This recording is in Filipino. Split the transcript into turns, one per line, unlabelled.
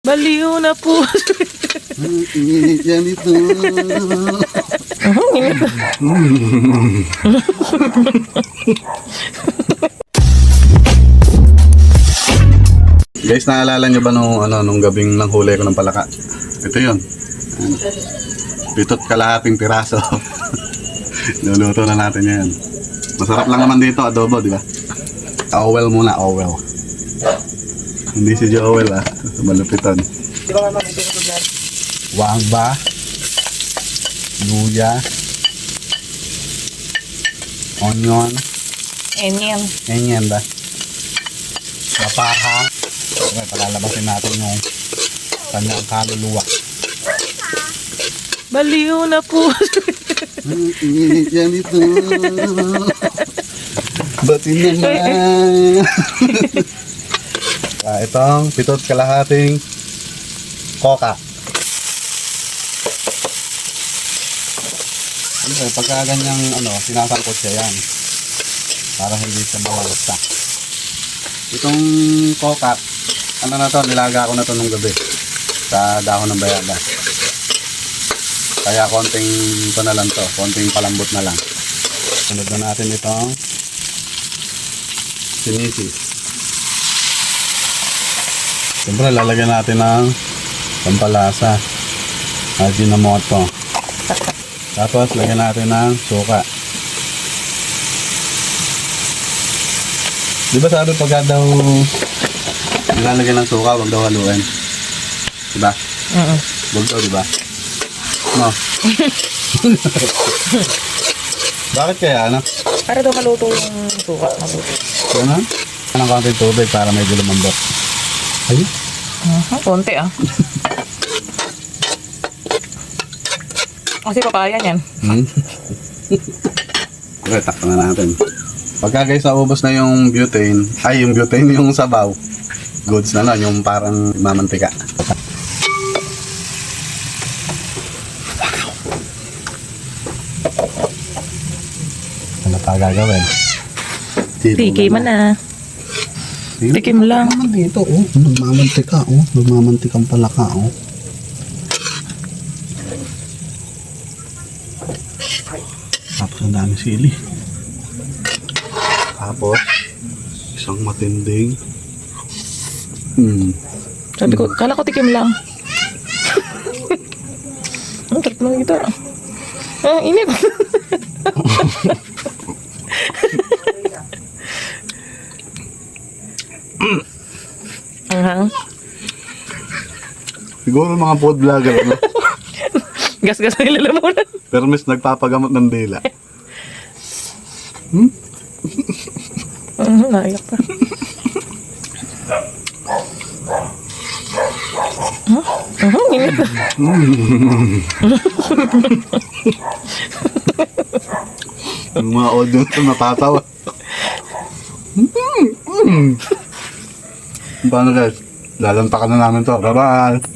Baliw na po.
Ang init yan ito.
Init.
Guys, naalala nyo ba nung gabing nang huli ko ng palaka? Ito yun. Pitot kalahating piraso. Luluto na natin yan. Masarap lang naman dito, adobo, di ba? Owel muna, owel. Hindi si Joel malupitan. Wangba, luya, onion, onion ba? Papaha. Okay, palalabasin natin yung kanyang kaluluwa.
Baliw na po.
Ang init yan ito. Batin naman. Itong pitot kalahating coca. Okay, pagka ganyang sinasangkot siya yan para hindi siya mawalsa. Itong coca, nilaga ko na to nung gabi sa dahon ng bayabas. Kaya konting konting palambot na lang. Sunod na natin itong sinisis. Siyempre lalagyan natin ng pampalasa, Ajinomoto. Tapos lagyan natin ng suka. Di ba sabi pagka daw nilalagyan ng suka, wag daw haluin? Diba? Wag daw, diba? No? Bakit kaya,
Para daw maluto yung suka.
Ano? Anong konting tubig para medyo lumambot. Ayun.
Konti Kasi papaya yan.
Okay, takpan na natin. Pagka guys, naubos na yung butane, yung sabaw, goods na lang, yung parang mamantika. Ano pa gagawin?
Tikim mo na. Tikim lang.
Naman dito, nagmamantika, nagmamantikang palaka, Tapos ang dami sili. Tapos, isang matinding.
Sabi ko, kala ko tikim lang. Ang sarap lang ito. Init.
Siguro mga food vlogger,
Gas-gas na ilalamunan.
Pero mas nagpapagamot ng dila.
Naiyak pa. Init.
Ang mga audience natatawa. Paano guys? Lalantakan na namin to. Bye-bye!